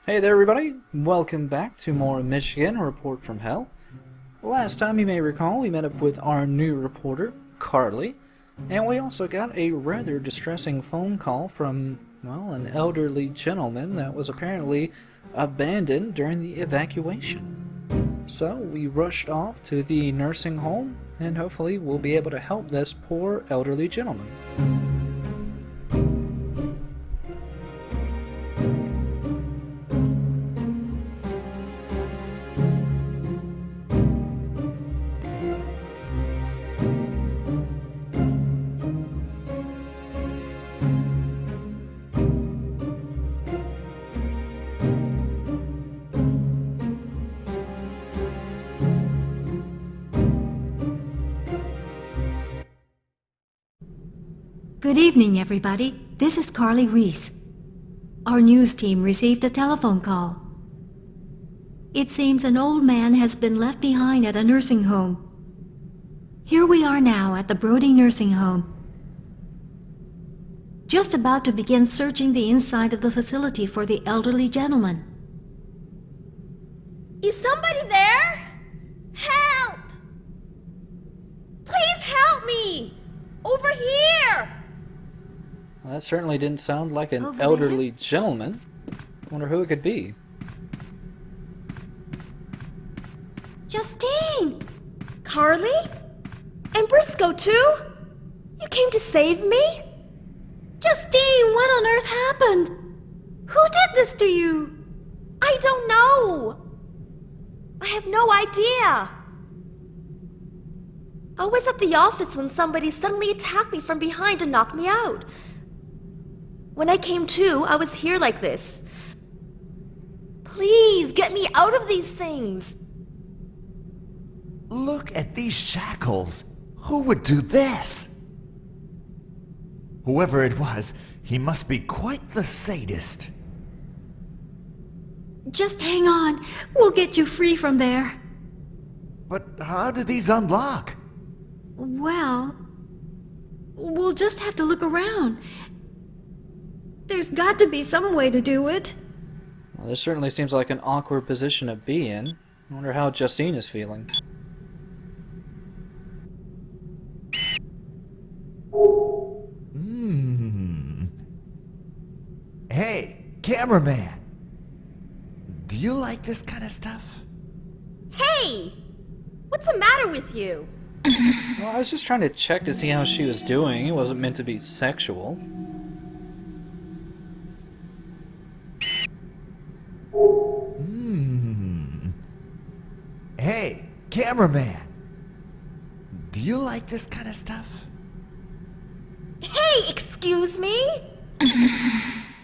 Hey there everybody, welcome back to more Michigan Report from Hell. Last time you may recall we met up with our new reporter, Carly, and we also got a rather distressing phone call from, well, an elderly gentleman that was apparently abandoned during the evacuation. So we rushed off to the nursing home and hopefully we'll be able to help this poor elderly gentleman. Good evening, everybody. This is Carly Reese. Our news team received a telephone call. It seems an old man has been left behind at a nursing home. Here we are now at the Brody Nursing Home. Just about to begin searching the inside of the facility for the elderly gentleman. Is somebody there? Help! Please help me! Over here! Well, that certainly didn't sound like an Over elderly gentleman. I wonder who it could be. Justine! Carly? And Briscoe too? You came to save me? Justine, what on earth happened? Who did this to you? I don't know. I have no idea. I was at the office when somebody suddenly attacked me from behind and knocked me out. When I came to, I was here like this. Please, get me out of these things. Look at these shackles. Who would do this? Whoever it was, he must be quite the sadist. Just hang on. We'll get you free from there. But how do these unlock? Well, we'll just have to look around. There's got to be some way to do it. Well, this certainly seems like an awkward position to be in. I wonder how Justine is feeling. Hey, cameraman. Do you like this kind of stuff? Hey! What's the matter with you? Well, I was just trying to check to see how she was doing. It wasn't meant to be sexual. Hey, cameraman. Do you like this kind of stuff? Hey, excuse me?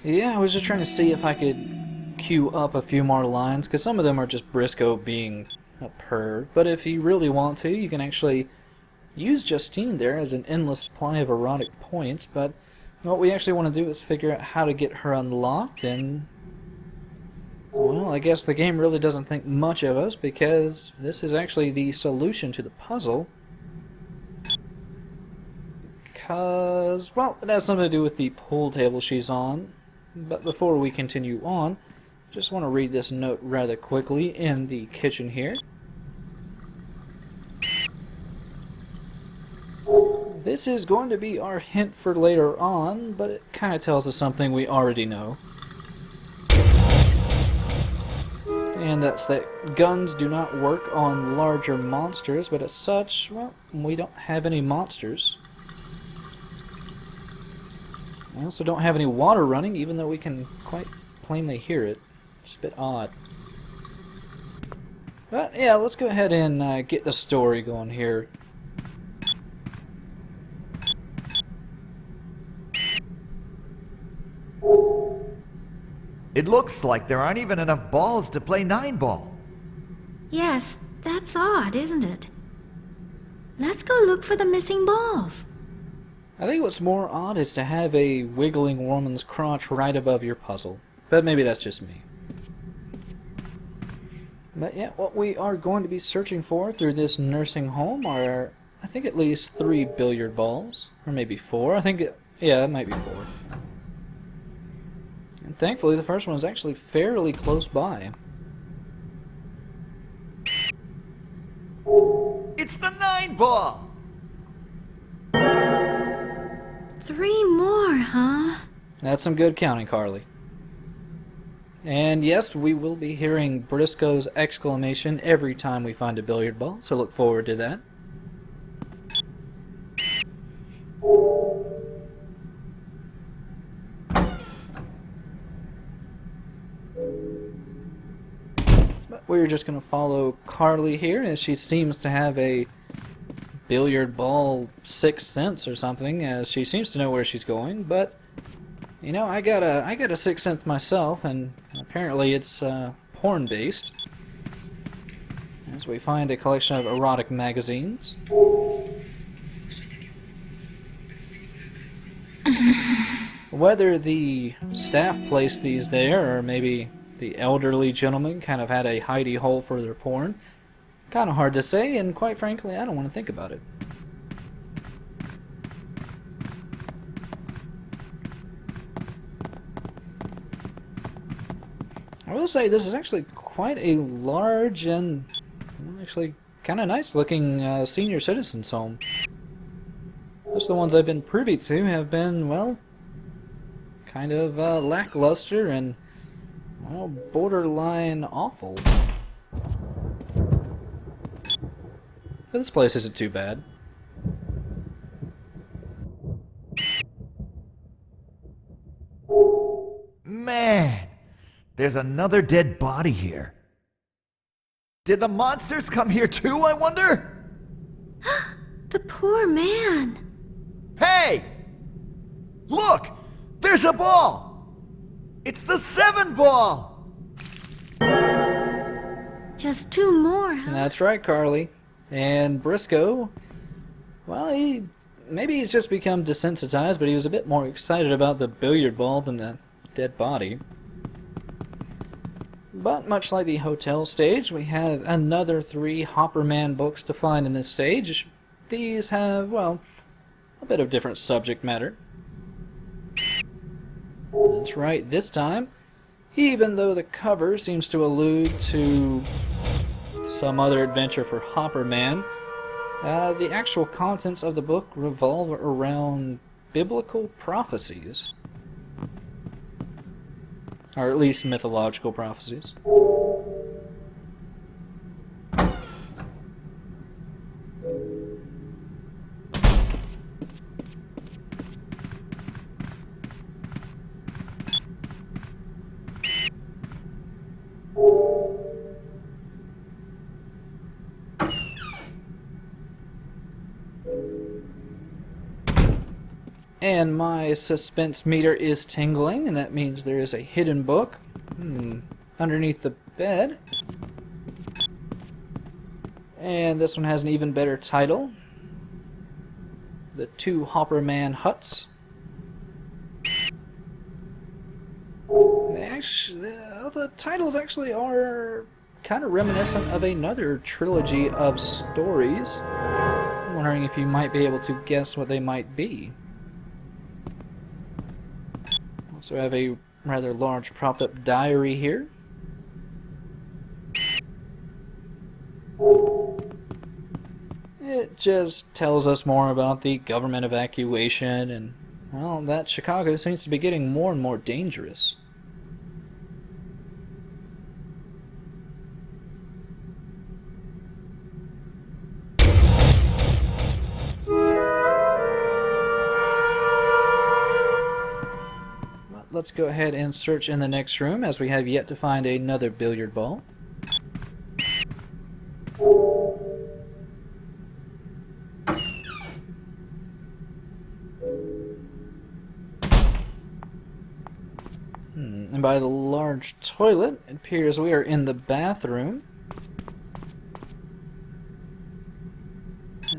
Yeah, I was just trying to see if I could queue up a few more lines, because some of them are just Briscoe being a perv. But if you really want to, you can actually use Justine there as an endless supply of erotic points. But what we actually want to do is figure out how to get her unlocked, and well, I guess the game really doesn't think much of us, because this is actually the solution to the puzzle. Because, well, it has something to do with the pool table she's on. But before we continue on, just want to read this note rather quickly in the kitchen here. This is going to be our hint for later on, but it kind of tells us something we already know. And that's that guns do not work on larger monsters, but as such, well, we don't have any monsters. We also don't have any water running, even though we can quite plainly hear it. It's a bit odd. But yeah, let's go ahead and get the story going here. It looks like there aren't even enough balls to play 9-ball. Yes, that's odd, isn't it? Let's go look for the missing balls. I think what's more odd is to have a wiggling woman's crotch right above your puzzle. But maybe that's just me. But yeah, what we are going to be searching for through this nursing home are, I think, at least 3 billiard balls. Or maybe 4. I think, yeah, it might be 4. Thankfully, the first one is actually fairly close by. It's the 9-ball! 3 more, huh? That's some good counting, Carly. And yes, we will be hearing Briscoe's exclamation every time we find a billiard ball, so look forward to that. But we're just going to follow Carly here, as she seems to have a billiard ball sixth sense or something, as she seems to know where she's going. But you know, I got a sixth sense myself, and apparently it's porn based. As we find a collection of erotic magazines. Whether the staff placed these there, or maybe the elderly gentleman kind of had a hidey hole for their porn, kind of hard to say, and quite frankly, I don't want to think about it. I will say this is actually quite a large and well, actually kind of nice looking senior citizens home. Most of the ones I've been privy to have been, well, kind of lackluster and, well, borderline awful. But this place isn't too bad. Man, there's another dead body here. Did the monsters come here too, I wonder? The poor man. Hey! Look! There's a ball! It's the 7-ball! Just 2 more, huh? That's right, Carly. And Briscoe, well, maybe he's just become desensitized, but he was a bit more excited about the billiard ball than the dead body. But much like the hotel stage, we have another 3 Hopper Man books to find in this stage. These have, well, a bit of different subject matter. That's right, this time, even though the cover seems to allude to some other adventure for Hopper Man, the actual contents of the book revolve around biblical prophecies. Or at least mythological prophecies. And my suspense meter is tingling, and that means there is a hidden book underneath the bed. And this one has an even better title. The 2 Hopper Man Huts. The titles actually are kind of reminiscent of another trilogy of stories. I'm wondering if you might be able to guess what they might be. Also have a rather large propped up diary here. It just tells us more about the government evacuation and, well, that Chicago seems to be getting more and more dangerous. Let's go ahead and search in the next room, as we have yet to find another billiard ball. And by the large toilet, it appears we are in the bathroom.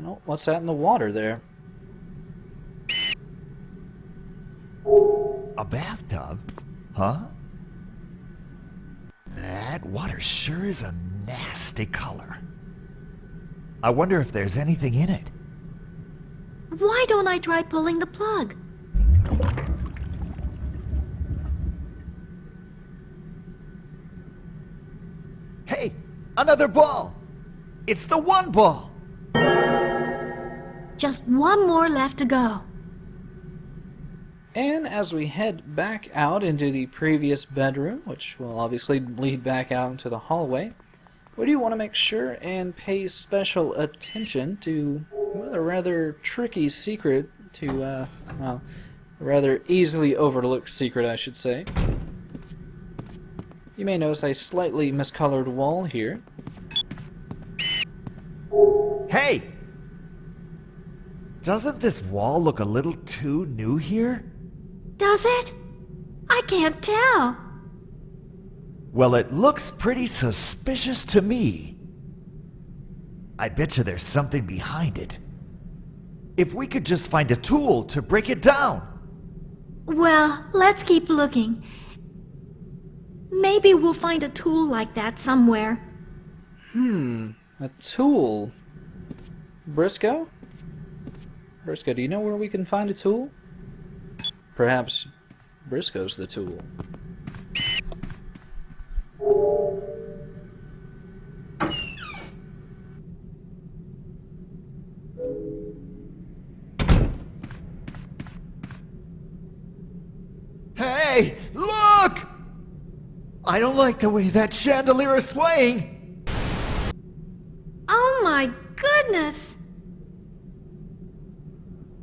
Oh, what's that in the water there? A bathtub? Huh? That water sure is a nasty color. I wonder if there's anything in it. Why don't I try pulling the plug? Another ball! It's the one ball! Just one more left to go. And as we head back out into the previous bedroom, which will obviously lead back out into the hallway, we do want to make sure and pay special attention to a rather tricky secret to, well, a rather easily overlooked secret, I should say. You may notice a slightly miscolored wall here. Hey! Doesn't this wall look a little too new here? Does it? I can't tell. Well, it looks pretty suspicious to me. I bet you there's something behind it. If we could just find a tool to break it down. Well, let's keep looking. Maybe we'll find a tool like that somewhere. A tool. Briscoe? Briscoe, do you know where we can find a tool? Perhaps Briscoe's the tool. Hey, look! I don't like the way that chandelier is swaying. Oh my goodness!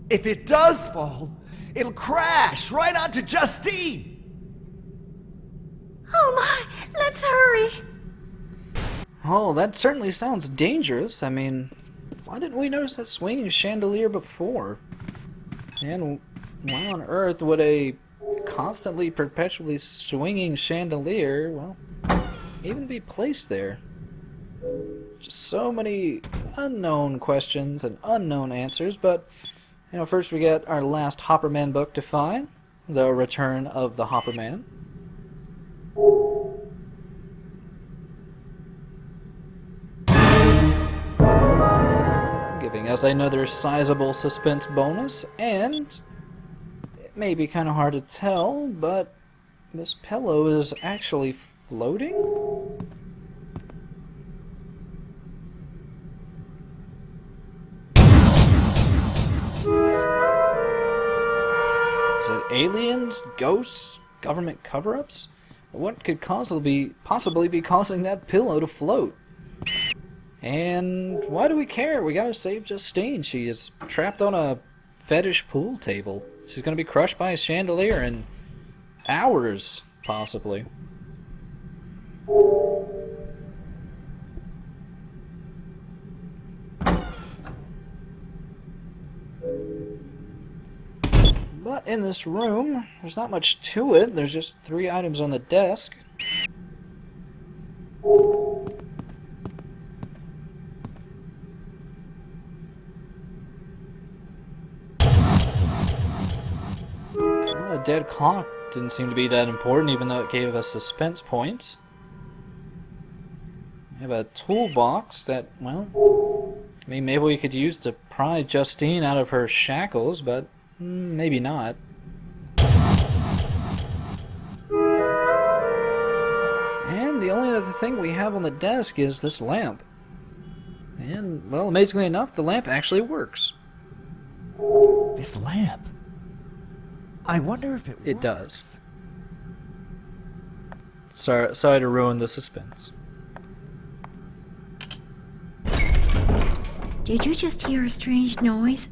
If it does fall, it'll crash right onto Justine. Oh my, let's hurry! Oh, that certainly sounds dangerous. I mean, why didn't we notice that swinging chandelier before? And why on earth would a constantly, perpetually swinging chandelier, well, even be placed there? Just so many unknown questions and unknown answers, but, you know, first we got our last Hopperman book to find, The Return of the Hopperman. Giving us another sizable suspense bonus, and it may be kind of hard to tell, but this pillow is actually floating? Is it aliens, ghosts, government cover-ups? What could possibly be causing that pillow to float? And why do we care? We gotta save Justine. She is trapped on a fetish pool table. She's gonna be crushed by a chandelier in hours, possibly. But in this room, there's not much to it. There's just 3 items on the desk. Well, a dead clock didn't seem to be that important, even though it gave us suspense points. We have a toolbox that, well, I mean, maybe we could use to pry Justine out of her shackles, but maybe not. And the only other thing we have on the desk is this lamp. And, well, amazingly enough, the lamp actually works. This lamp. I wonder if It does. Sorry to ruin the suspense. Did you just hear a strange noise?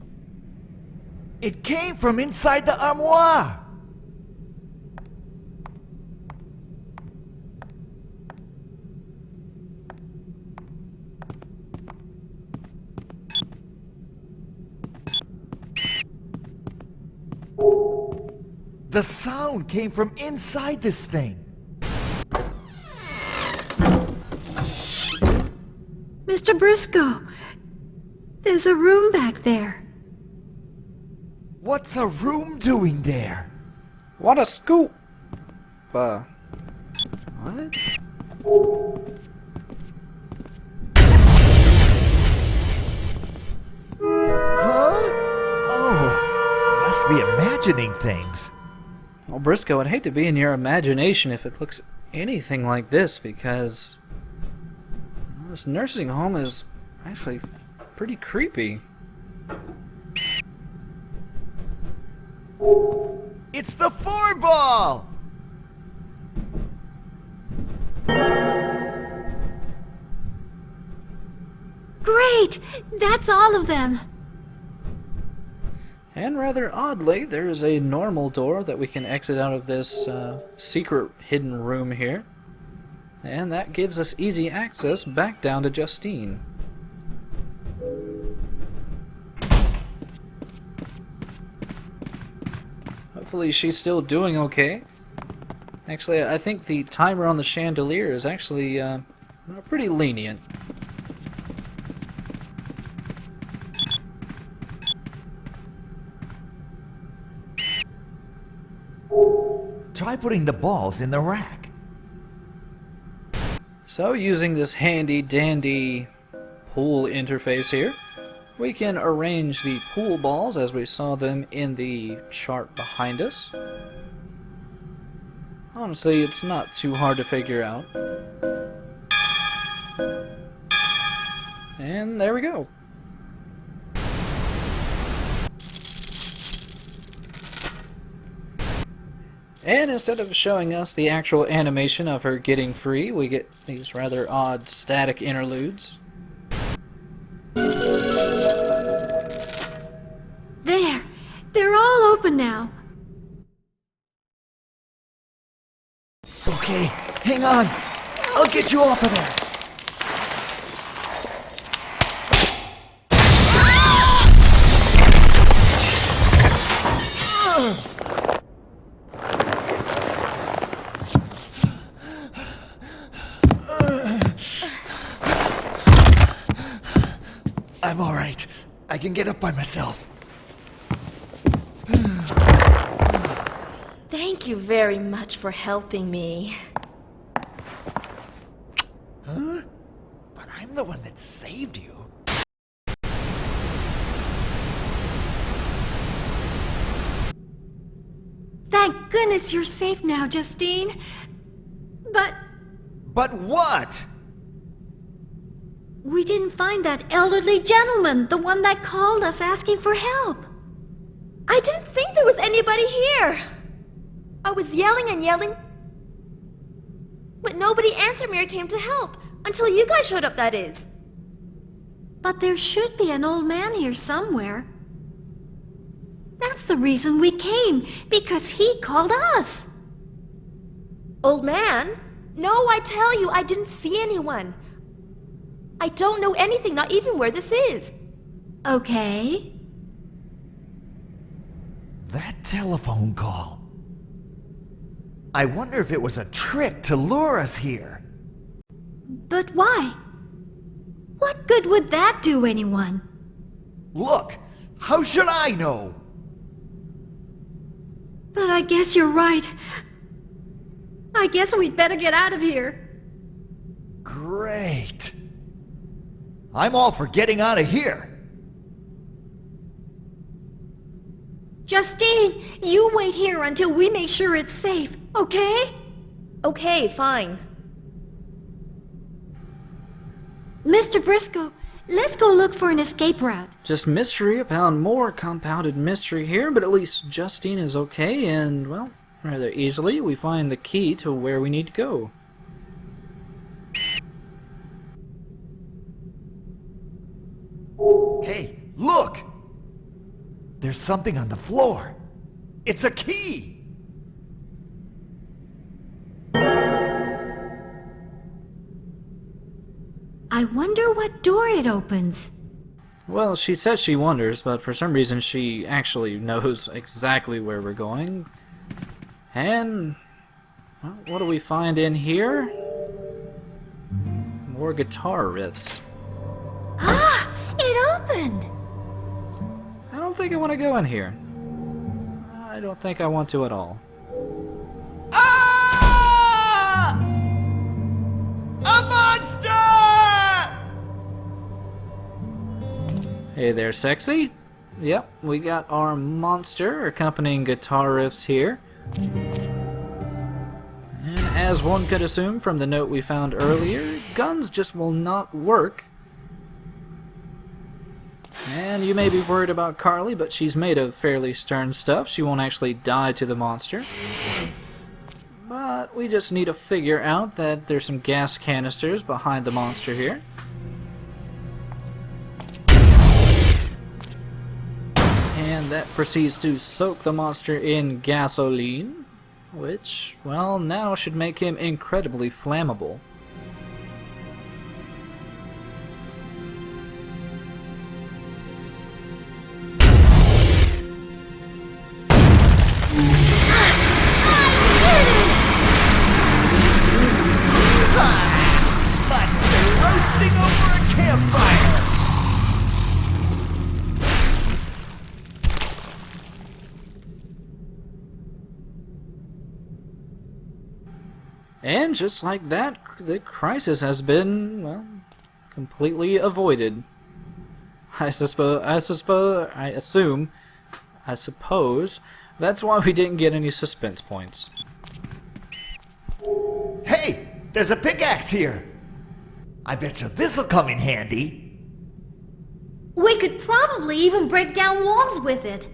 It came from inside the armoire. The sound came from inside this thing. Mr. Briscoe, there's a room back there. What's a room doing there? What a scoop! What? Huh? Oh, must be imagining things. Well, Briscoe, I'd hate to be in your imagination if it looks anything like this, because This nursing home is actually pretty creepy. It's the 4-ball! Great! That's all of them! And rather oddly, there is a normal door that we can exit out of this secret hidden room here. And that gives us easy access back down to Justine. Hopefully she's still doing okay. Actually, I think the timer on the chandelier is actually pretty lenient. Try putting the balls in the rack. So, using this handy dandy pool interface here, we can arrange the pool balls as we saw them in the chart behind us. Honestly, it's not too hard to figure out. And there we go. And instead of showing us the actual animation of her getting free, we get these rather odd static interludes. There! They're all open now. Okay, hang on. I'll get you off of there. I'm all right. I can get up by myself. Thank you very much for helping me. Huh? But I'm the one that saved you. Thank goodness you're safe now, Justine. But what? We didn't find that elderly gentleman, the one that called us asking for help. I didn't think there was anybody here. I was yelling and yelling, but nobody answered me or came to help. Until you guys showed up, that is. But there should be an old man here somewhere. That's the reason we came, because he called us. Old man? No, I tell you, I didn't see anyone. I don't know anything, not even where this is. Okay. That telephone call. I wonder if it was a trick to lure us here. But why? What good would that do anyone? Look, how should I know? But I guess you're right. I guess we'd better get out of here. Great. I'm all for getting out of here. Justine, you wait here until we make sure it's safe, okay? Okay, fine. Mr. Briscoe, let's go look for an escape route. Just mystery upon more compounded mystery here, but at least Justine is okay, and, well, rather easily we find the key to where we need to go. Hey, look! There's something on the floor. It's a key! I wonder what door it opens. Well, she says she wonders, but for some reason she actually knows exactly where we're going. And, well, what do we find in here? More guitar riffs. Ah! It opened! I don't think I want to go in here. I don't think I want to at all. Ah! A monster! Hey there, sexy. Yep, we got our monster accompanying guitar riffs here. And as one could assume from the note we found earlier, guns just will not work. And you may be worried about Carly, but she's made of fairly stern stuff. She won't actually die to the monster. But we just need to figure out that there's some gas canisters behind the monster here. And that proceeds to soak the monster in gasoline, which, well, now should make him incredibly flammable. Roasting over a campfire! And just like that, the crisis has been, well, completely avoided. I suppose that's why we didn't get any suspense points. Hey! There's a pickaxe here! I bet you this'll come in handy. We could probably even break down walls with it.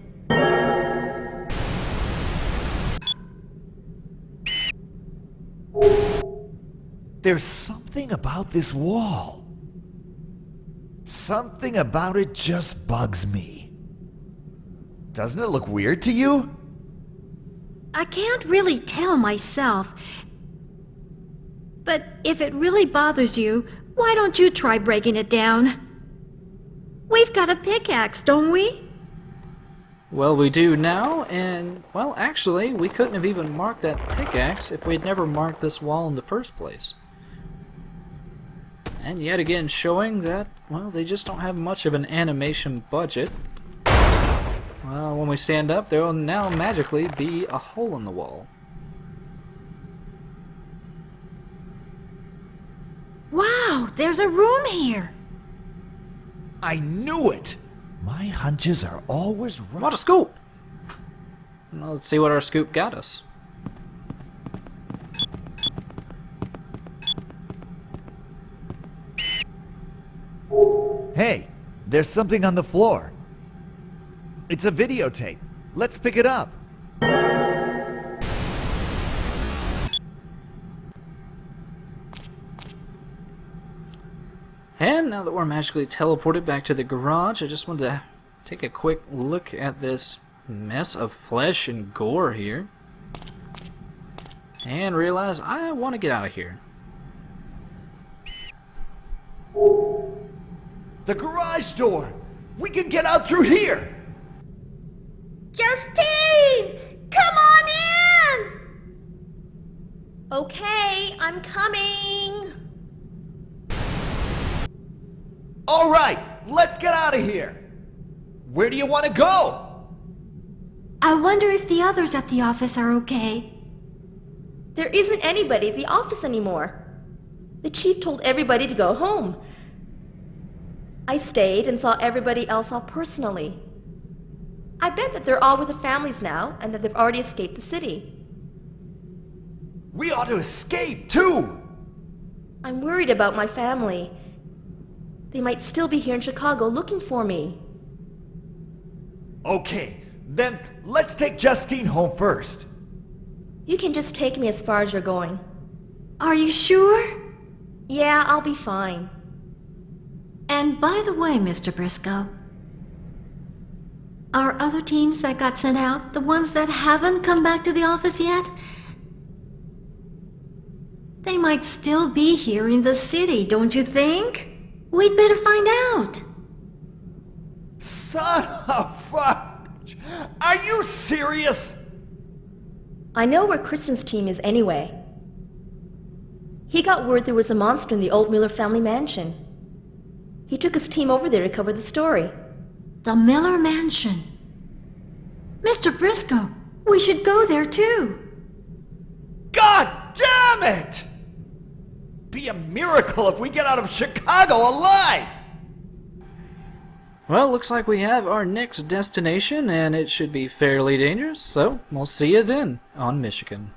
There's something about this wall. Something about it just bugs me. Doesn't it look weird to you? I can't really tell myself. But if it really bothers you, why don't you try breaking it down? We've got a pickaxe, don't we? Well, we do now, and, well, actually, we couldn't have even marked that pickaxe if we had never marked this wall in the first place. And yet again showing that, well, they just don't have much of an animation budget. Well, when we stand up, there will now magically be a hole in the wall. Wow, there's a room here. I knew it! My hunches are always right. What a scoop! Well, let's see what our scoop got us. Hey, there's something on the floor. It's a videotape. Let's pick it up. And now that we're magically teleported back to the garage, I just wanted to take a quick look at this mess of flesh and gore here. And realize I want to get out of here. The garage door! We can get out through here! Justine! Come on in! Okay, I'm coming. All right, let's get out of here. Where do you want to go? I wonder if the others at the office are okay. There isn't anybody at the office anymore. The chief told everybody to go home. I stayed and saw everybody else all personally. I bet that they're all with their families now and that they've already escaped the city. We ought to escape, too! I'm worried about my family. They might still be here in Chicago looking for me. Okay, then let's take Justine home first. You can just take me as far as you're going. Are you sure? Yeah, I'll be fine. And by the way, Mr. Briscoe, are other teams that got sent out the ones that haven't come back to the office yet? They might still be here in the city, don't you think? We'd better find out. Son of fuck! Are you serious? I know where Kristen's team is anyway. He got word there was a monster in the old Miller family mansion. He took his team over there to cover the story. The Miller Mansion. Mr. Briscoe, we should go there too. God damn it! Be a miracle if we get out of Chicago alive! Well, looks like we have our next destination, and it should be fairly dangerous, so we'll see you then on Michigan.